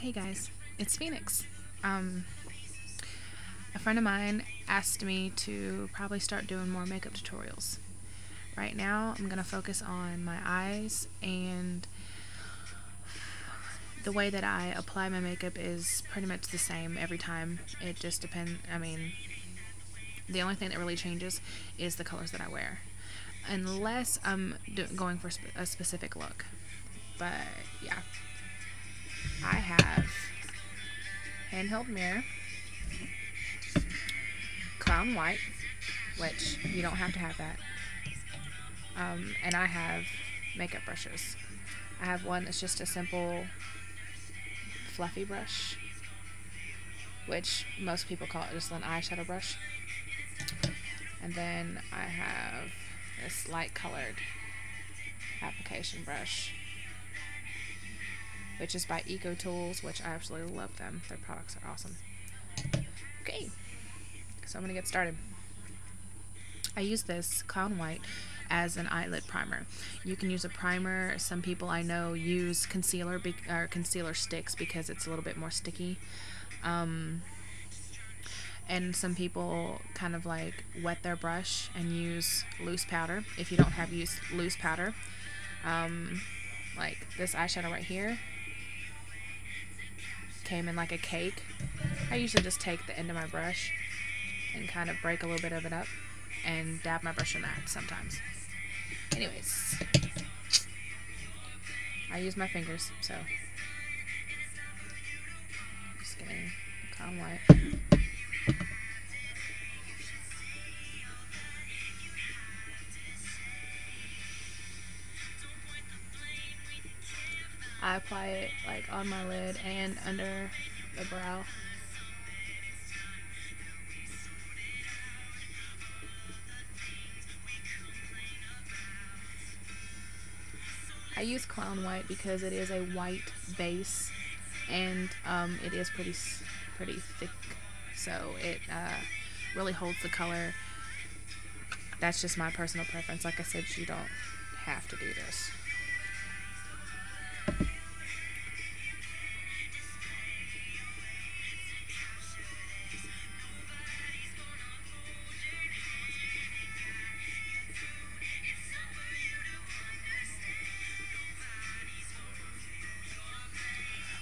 Hey guys, it's Phoenix. A friend of mine asked me to probably start doing more makeup tutorials. Right now, I'm gonna focus on my eyes, and the way that I apply my makeup is pretty much the same every time. It just depends. The only thing that really changes is the colors that I wear, unless I'm going for a specific look. But yeah, I have handheld mirror, clown white, which you don't have to have that, and I have makeup brushes. I have one that's just a simple fluffy brush, which most people call it just an eyeshadow brush, and then I have this light colored application brush, which is by Eco Tools, which I absolutely love them. Their products are awesome. Okay, so I'm gonna get started. I use this clown white as an eyelid primer. You can use a primer. Some people I know use concealer or concealer sticks because it's a little bit more sticky. And some people kind of like wet their brush and use loose powder. If you don't have loose powder, like this eyeshadow right here came in like a cake. I usually just take the end of my brush and kind of break a little bit of it up and dab my brush in that sometimes. Anyways, I use my fingers, so just getting the clown white. I apply it like on my lid and under the brow. I use clown white because it is a white base, and it is pretty thick, so it really holds the color. That's just my personal preference. Like I said, you don't have to do this.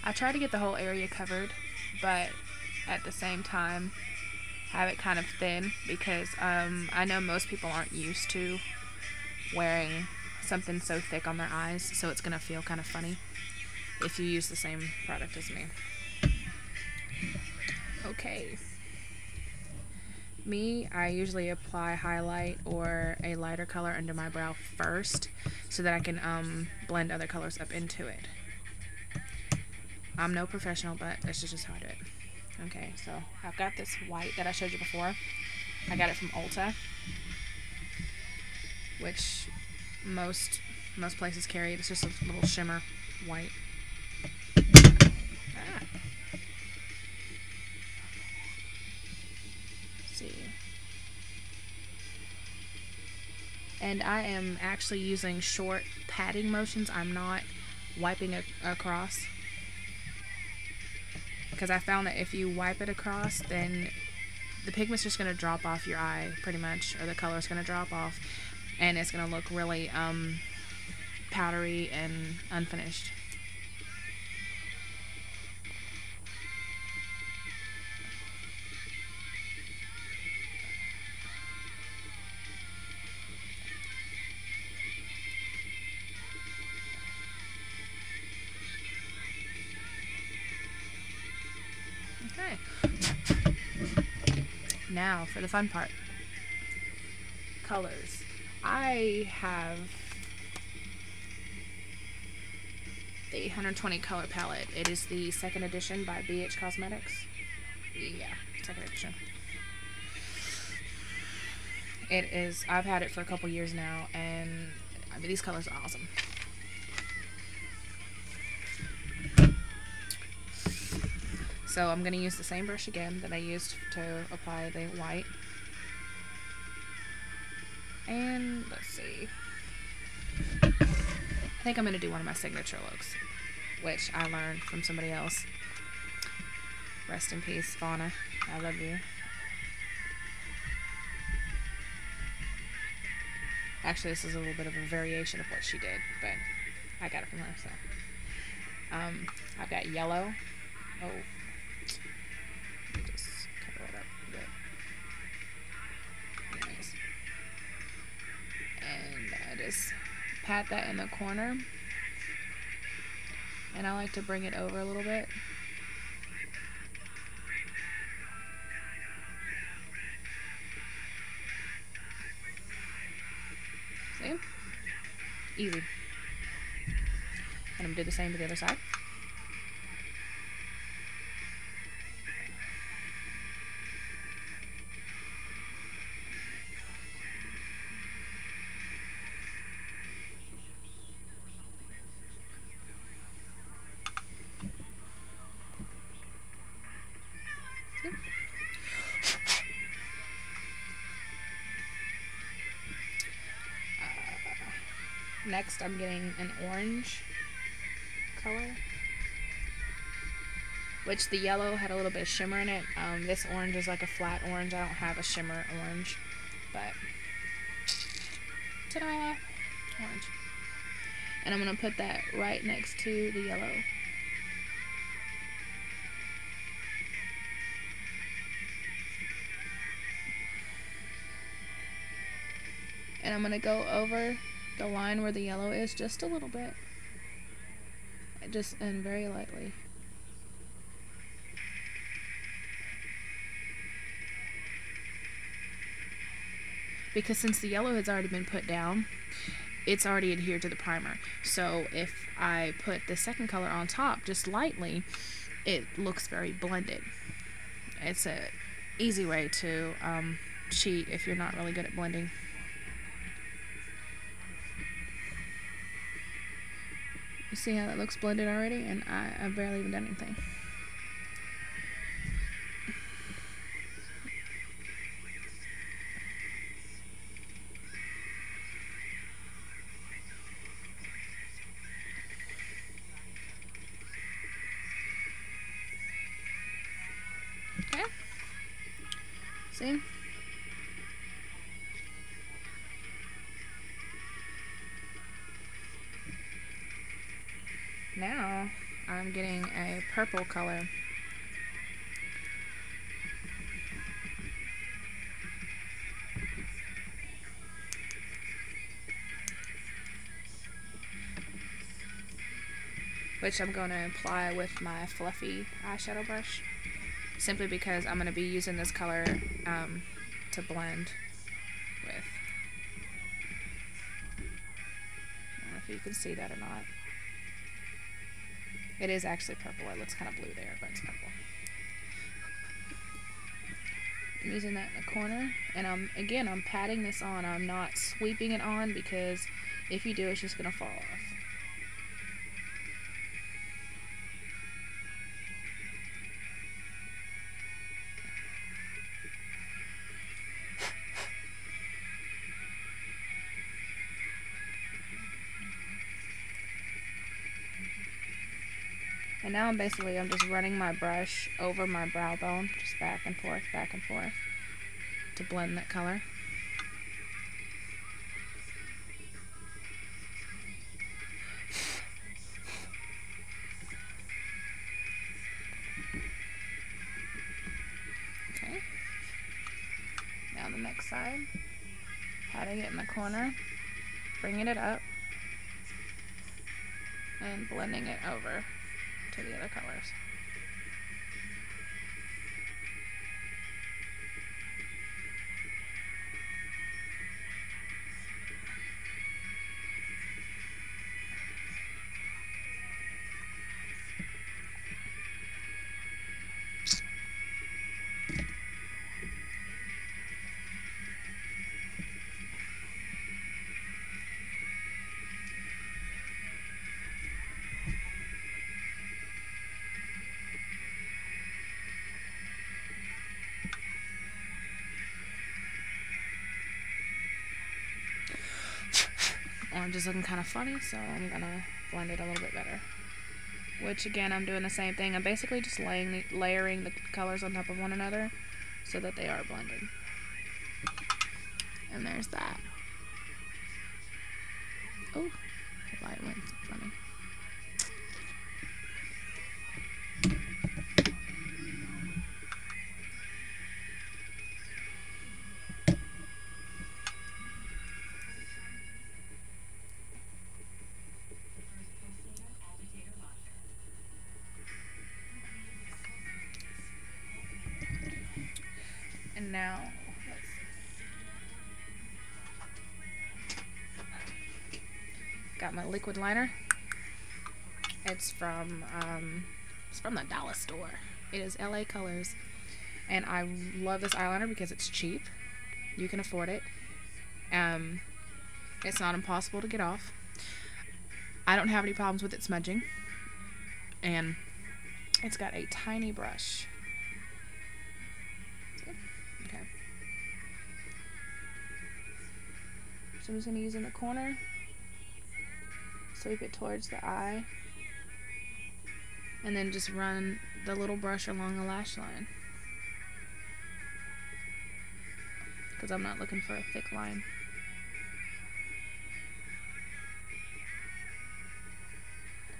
I try to get the whole area covered, but at the same time have it kind of thin because I know most people aren't used to wearing something so thick on their eyes, so it's going to feel kind of funny if you use the same product as me. Okay. I usually apply highlight or a lighter color under my brow first so that I can blend other colors up into it. I'm no professional, but this is just how I do it. Okay, so I've got this white that I showed you before. I got it from Ulta, which most places carry. It's just a little shimmer white. Let's see. And I am actually using short patting motions. I'm not wiping across, because I found that if you wipe it across, then the pigment's just going to drop off your eye pretty much, or the color's going to drop off, and it's going to look really powdery and unfinished. Okay. Now for the fun part. Colors. I have the 120 color palette. It is the second edition by BH Cosmetics. Yeah, second edition. It is, I've had it for a couple years now, and these colors are awesome. So I'm going to use the same brush again that I used to apply the white. And let's see. I think I'm going to do one of my signature looks, which I learned from somebody else. Rest in peace, Fauna. I love you. Actually, this is a little bit of a variation of what she did, but I got it from her, so. I've got yellow. Oh. Let me just cover it up a bit. Anyways. And I just pat that in the corner. And I like to bring it over a little bit. See? Easy. And I'm going to do the same to the other side. Next, I'm getting an orange color, which the yellow had a little bit of shimmer in it. This orange is like a flat orange. I don't have a shimmer orange, but ta-da! Orange. And I'm going to put that right next to the yellow. And I'm going to go over the line where the yellow is just a little bit. And very lightly. Because since the yellow has already been put down, it's already adhered to the primer. So if I put the second color on top just lightly, it looks very blended. It's a easy way to cheat if you're not really good at blending. You see how that looks blended already? And I've barely even done anything. Okay. See? Now I'm getting a purple color. Which I'm going to apply with my fluffy eyeshadow brush. Simply because I'm going to be using this color to blend with. I don't know if you can see that or not. It is actually purple. It looks kind of blue there, but it's purple. I'm using that in the corner, and I'm patting this on. I'm not sweeping it on because if you do, it's just going to fall off. And now I'm just running my brush over my brow bone, just back and forth, to blend that color. Okay. Now the next side, patting it in the corner, bringing it up, and blending it over to the other colors. Orange is looking kind of funny, so I'm gonna blend it a little bit better. which again, I'm doing the same thing. I'm basically just layering the colors on top of one another so that they are blended. And there's that. Oh, the light went funny. And now, got my liquid liner. It's from the dollar store. It is LA Colors, and I love this eyeliner because it's cheap. You can afford it. It's not impossible to get off. I don't have any problems with it smudging, and it's got a tiny brush. Okay. So I'm just going to use in the corner, sweep it towards the eye, and then just run the little brush along the lash line, because I'm not looking for a thick line.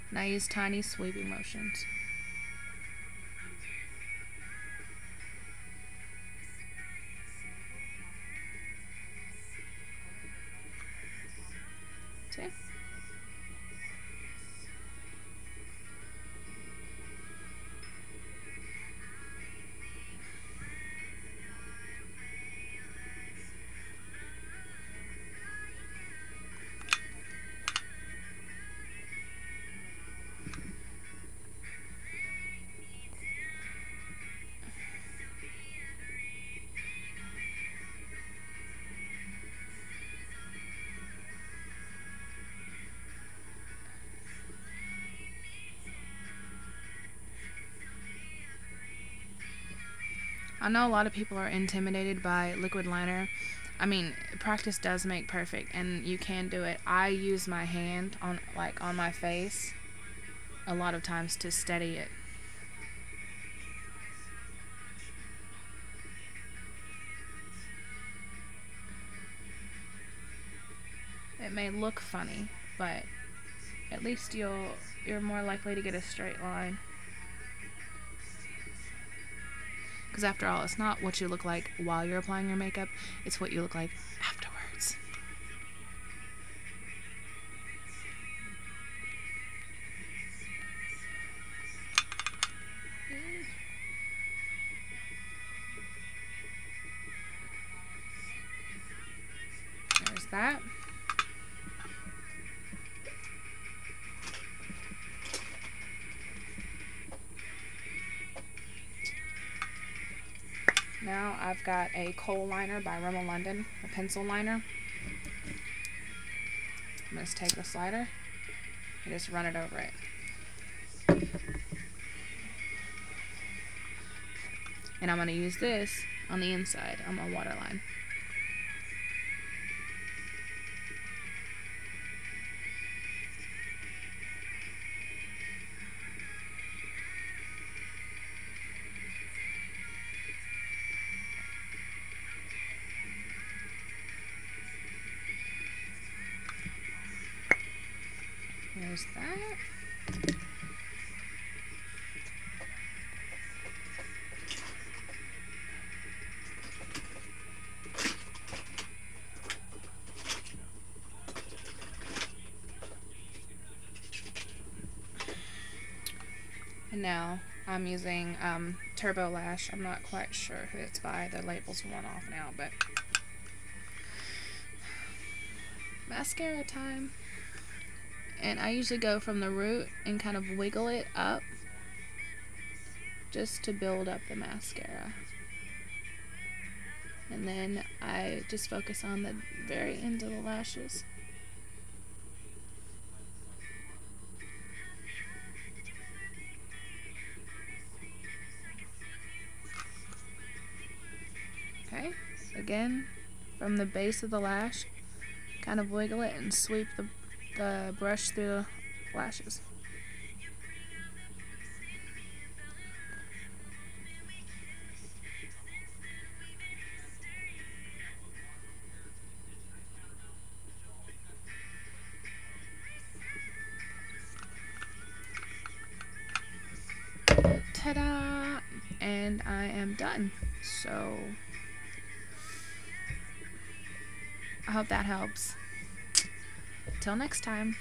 And I use tiny sweeping motions. See? I know a lot of people are intimidated by liquid liner. I mean, practice does make perfect, and you can do it. I use my hand on my face a lot of times to steady it. It may look funny, but at least you're more likely to get a straight line. Because after all, it's not what you look like while you're applying your makeup, it's what you look like afterwards. There's that. Now I've got a kohl liner by Rimmel London, a pencil liner. I'm going to take the slider and just run it over it. And I'm going to use this on the inside on my waterline. There's that. And now I'm using Turbo Lash. I'm not quite sure who it's by. The label's worn off now, but mascara time. And I usually go from the root and kind of wiggle it up just to build up the mascara. And then I just focus on the very end of the lashes. Okay, again, from the base of the lash, kind of wiggle it and sweep the brush through the lashes. ta-da, and I am done. So I hope that helps. Till next time.